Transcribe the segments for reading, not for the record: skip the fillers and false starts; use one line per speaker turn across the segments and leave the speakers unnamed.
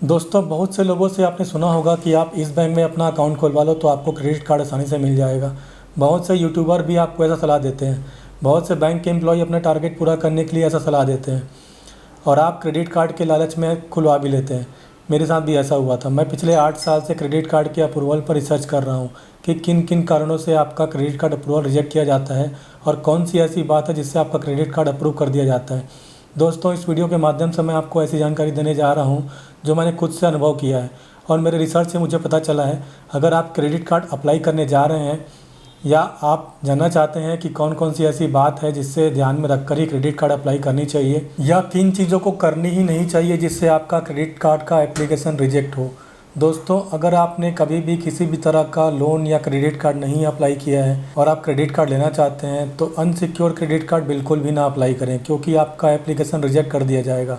दोस्तों, बहुत से लोगों से आपने सुना होगा कि आप इस बैंक में अपना अकाउंट खुलवा लो तो आपको क्रेडिट कार्ड आसानी से मिल जाएगा। बहुत से यूट्यूबर भी आपको ऐसा सलाह देते हैं। बहुत से बैंक के एम्प्लॉय अपना टारगेट पूरा करने के लिए ऐसा सलाह देते हैं और आप क्रेडिट कार्ड के लालच में खुलवा भी लेते हैं। मेरे साथ भी ऐसा हुआ था। मैं पिछले 8 साल से क्रेडिट कार्ड के अप्रूवल पर रिसर्च कर रहा हूँ कि किन किन कारणों से आपका क्रेडिट कार्ड अप्रूवल रिजेक्ट किया जाता है और कौन सी ऐसी बात है जिससे आपका क्रेडिट कार्ड अप्रूव कर दिया जाता है। दोस्तों, इस वीडियो के माध्यम से मैं आपको ऐसी जानकारी देने जा रहा हूँ जो मैंने खुद से अनुभव किया है और मेरे रिसर्च से मुझे पता चला है। अगर आप क्रेडिट कार्ड अप्लाई करने जा रहे हैं या आप जानना चाहते हैं कि कौन कौन सी ऐसी बात है जिससे ध्यान में रखकर ही क्रेडिट कार्ड अप्लाई करनी चाहिए या किन चीज़ों को करनी ही नहीं चाहिए जिससे आपका क्रेडिट कार्ड का एप्लीकेशन रिजेक्ट हो। दोस्तों, अगर आपने कभी भी किसी भी तरह का लोन या क्रेडिट कार्ड नहीं अप्लाई किया है और आप क्रेडिट कार्ड लेना चाहते हैं तो अनसिक्योर क्रेडिट कार्ड बिल्कुल भी ना अप्लाई करें, क्योंकि आपका एप्लीकेशन रिजेक्ट कर दिया जाएगा।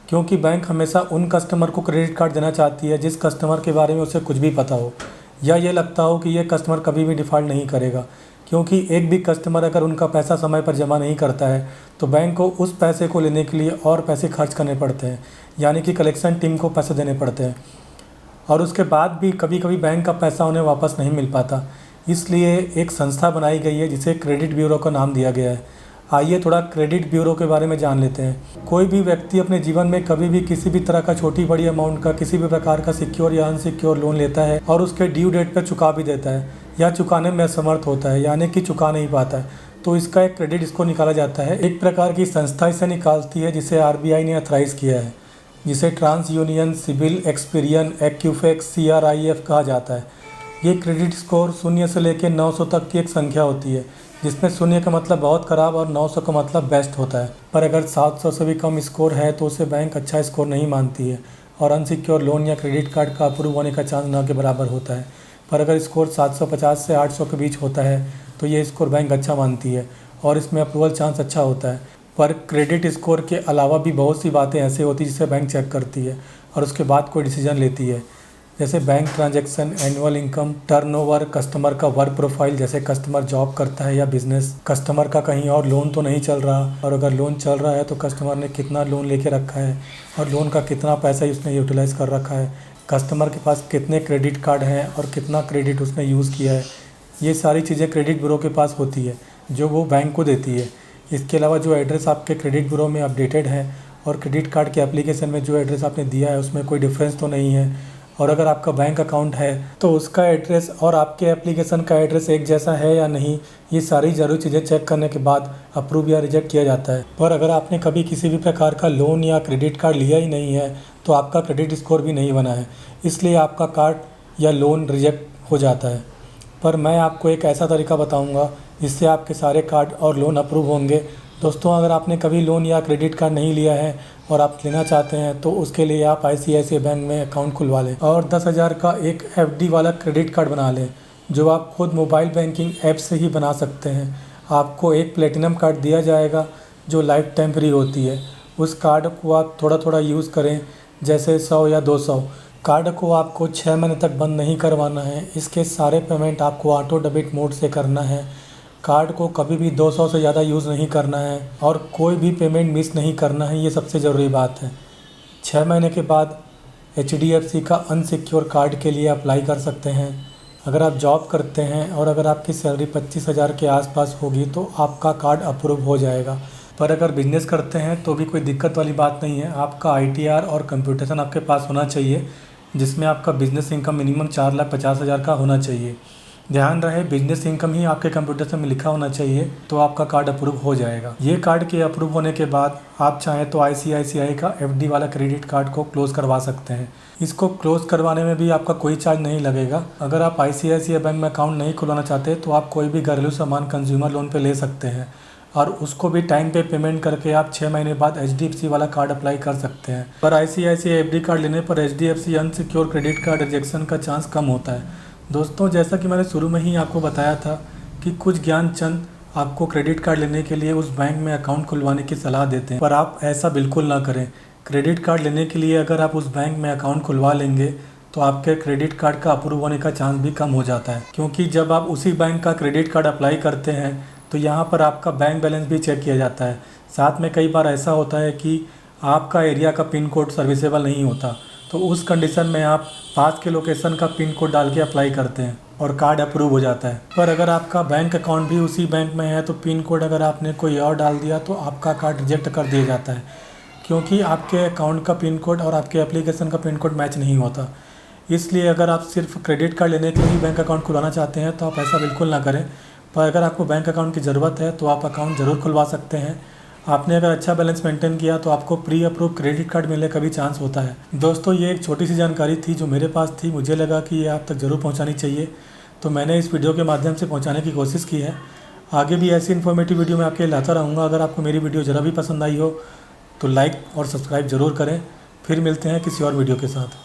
क्योंकि बैंक हमेशा उन कस्टमर को क्रेडिट कार्ड देना चाहती है जिस कस्टमर के बारे में उसे कुछ भी पता हो या ये लगता हो कि ये कस्टमर कभी भी डिफ़ॉल्ट नहीं करेगा। क्योंकि एक भी कस्टमर अगर उनका पैसा समय पर जमा नहीं करता है तो बैंक को उस पैसे को लेने के लिए और पैसे खर्च करने पड़ते हैं, यानी कि कलेक्शन टीम को पैसे देने पड़ते हैं और उसके बाद भी कभी कभी बैंक का पैसा उन्हें वापस नहीं मिल पाता। इसलिए एक संस्था बनाई गई है जिसे क्रेडिट ब्यूरो का नाम दिया गया है। आइए थोड़ा क्रेडिट ब्यूरो के बारे में जान लेते हैं। कोई भी व्यक्ति अपने जीवन में कभी भी किसी भी तरह का छोटी बड़ी अमाउंट का किसी भी प्रकार का सिक्योर या अनसिक्योर लोन लेता है और उसके ड्यू डेट पर चुका भी देता है या चुकाने में असमर्थ होता है, यानी कि चुका नहीं पाता है, तो इसका एक क्रेडिट स्कोर निकाला जाता है। एक प्रकार की संस्था इसे निकालती है जिसे आरबीआई ने अथराइज किया है, जिसे TransUnion CIBIL Experian Equifax CRIF कहा जाता है। ये क्रेडिट स्कोर 0 से लेकर 900 तक की एक संख्या होती है, जिसमें 0 का मतलब बहुत ख़राब और 900 का मतलब बेस्ट होता है। पर अगर 700 से भी कम स्कोर है तो उसे बैंक अच्छा स्कोर नहीं मानती है और अनसिक्योर लोन या क्रेडिट कार्ड का अप्रूव होने का चांस न के बराबर होता है। पर अगर स्कोर 750 से 800 के बीच होता है तो ये स्कोर बैंक अच्छा मानती है और इसमें अप्रूवल चांस अच्छा होता है। पर क्रेडिट स्कोर के अलावा भी बहुत सी बातें ऐसे होती हैं जिसे बैंक चेक करती है और उसके बाद कोई डिसीजन लेती है, जैसे bank transaction, annual income, turnover, customer का वर्क प्रोफाइल, जैसे कस्टमर जॉब करता है या बिजनेस, कस्टमर का कहीं और लोन तो नहीं चल रहा, और अगर लोन चल रहा है तो कस्टमर ने कितना लोन लेके रखा है और लोन का कितना पैसा उसने यूटिलाइज़ कर रखा है, कस्टमर के पास कितने क्रेडिट कार्ड हैं और कितना क्रेडिट उसने यूज़ किया है। ये सारी चीज़ें क्रेडिट ब्यूरो के पास होती है जो वो बैंक को देती है। इसके अलावा जो एड्रेस आपके क्रेडिट ब्यूरो में अपडेटेड है और क्रेडिट कार्ड के एप्लीकेशन में जो एड्रेस आपने दिया है उसमें कोई डिफरेंस तो नहीं है, और अगर आपका बैंक अकाउंट है तो उसका एड्रेस और आपके एप्लीकेशन का एड्रेस एक जैसा है या नहीं, ये सारी ज़रूरी चीज़ें चेक करने के बाद अप्रूव या रिजेक्ट किया जाता है। पर अगर आपने कभी किसी भी प्रकार का लोन या क्रेडिट कार्ड लिया ही नहीं है तो आपका क्रेडिट स्कोर भी नहीं बना है, इसलिए आपका कार्ड या लोन रिजेक्ट हो जाता है। पर मैं आपको एक ऐसा तरीका बताऊंगा जिससे आपके सारे कार्ड और लोन अप्रूव होंगे। दोस्तों, अगर आपने कभी लोन या क्रेडिट कार्ड नहीं लिया है और आप लेना चाहते हैं तो उसके लिए आप ICICI बैंक में अकाउंट खुलवा लें और 10,000 का एक FD वाला क्रेडिट कार्ड बना लें, जो आप खुद मोबाइल बैंकिंग ऐप से ही बना सकते हैं। आपको एक प्लेटिनम कार्ड दिया जाएगा जो लाइफ टाइम फ्री होती है। उस कार्ड को आप थोड़ा थोड़ा यूज़ करें, जैसे 100 या 200। कार्ड को आपको 6 महीने तक बंद नहीं करवाना है। इसके सारे पेमेंट आपको ऑटो डेबिट मोड से करना है। कार्ड को कभी भी 200 से ज़्यादा यूज़ नहीं करना है और कोई भी पेमेंट मिस नहीं करना है, ये सबसे ज़रूरी बात है। 6 महीने के बाद HDFC का अनसिक्योर कार्ड के लिए अप्लाई कर सकते हैं। अगर आप जॉब करते हैं और अगर आपकी सैलरी 25,000 के आसपास होगी तो आपका कार्ड अप्रूव हो जाएगा। पर अगर बिजनेस करते हैं तो भी कोई दिक्कत वाली बात नहीं है। आपका ITR और कंप्यूटेशन आपके पास होना चाहिए, जिसमें आपका बिज़नेस इनकम मिनिमम 4,50,000 का होना चाहिए। ध्यान रहे, बिजनेस इनकम ही आपके कंप्यूटर में लिखा होना चाहिए तो आपका कार्ड अप्रूव हो जाएगा। ये कार्ड के अप्रूव होने के बाद आप चाहें तो ICICI का FD वाला क्रेडिट कार्ड को क्लोज़ करवा सकते हैं। इसको क्लोज़ करवाने में भी आपका कोई चार्ज नहीं लगेगा। अगर आप ICICI बैंक में अकाउंट नहीं खुलवाना चाहते तो आप कोई भी घरेलू सामान कंज्यूमर लोन पे ले सकते हैं और उसको भी टाइम पे पेमेंट करके आप 6 महीने बाद HDFC वाला कार्ड अप्लाई कर सकते हैं। पर ICICI FD कार्ड लेने पर HDFC unsecure credit card rejection का चांस कम होता है। दोस्तों, जैसा कि मैंने शुरू में ही आपको बताया था कि कुछ ज्ञान चंद आपको क्रेडिट कार्ड लेने के लिए उस बैंक में अकाउंट खुलवाने की सलाह देते हैं, पर आप ऐसा बिल्कुल ना करें। क्रेडिट कार्ड लेने के लिए अगर आप उस बैंक में अकाउंट खुलवा लेंगे तो आपके क्रेडिट कार्ड का अप्रूव होने का चांस भी कम हो जाता है, क्योंकि जब आप उसी बैंक का क्रेडिट कार्ड अप्लाई करते हैं तो यहाँ पर आपका बैंक बैलेंस भी चेक किया जाता है। साथ में कई बार ऐसा होता है कि आपका एरिया का पिन कोड सर्विसेबल नहीं होता, तो उस कंडीशन में आप पास के लोकेशन का पिन कोड डाल के अप्लाई करते हैं और कार्ड अप्रूव हो जाता है। पर अगर आपका बैंक अकाउंट भी उसी बैंक में है तो पिन कोड अगर आपने कोई और डाल दिया तो आपका कार्ड रिजेक्ट कर दिया जाता है, क्योंकि आपके अकाउंट का पिन कोड और आपके एप्लीकेशन का पिन कोड मैच नहीं होता। इसलिए अगर आप सिर्फ क्रेडिट कार्ड लेने के लिए ही बैंक अकाउंट खुलवाना चाहते हैं तो आप ऐसा बिल्कुल ना करें। पर अगर आपको बैंक अकाउंट की ज़रूरत है तो आप अकाउंट ज़रूर खुलवा सकते हैं। आपने अगर अच्छा बैलेंस मेंटेन किया तो आपको प्री अप्रूव क्रेडिट कार्ड मिलने का भी चांस होता है। दोस्तों, ये एक छोटी सी जानकारी थी जो मेरे पास थी, मुझे लगा कि ये आप तक ज़रूर पहुंचानी चाहिए, तो मैंने इस वीडियो के माध्यम से पहुंचाने की कोशिश की है। आगे भी ऐसी इन्फॉर्मेटिव वीडियो मैं आपके लिए लाता रहूँगा। अगर आपको मेरी वीडियो ज़रा भी पसंद आई हो तो लाइक और सब्सक्राइब ज़रूर करें। फिर मिलते हैं किसी और वीडियो के साथ।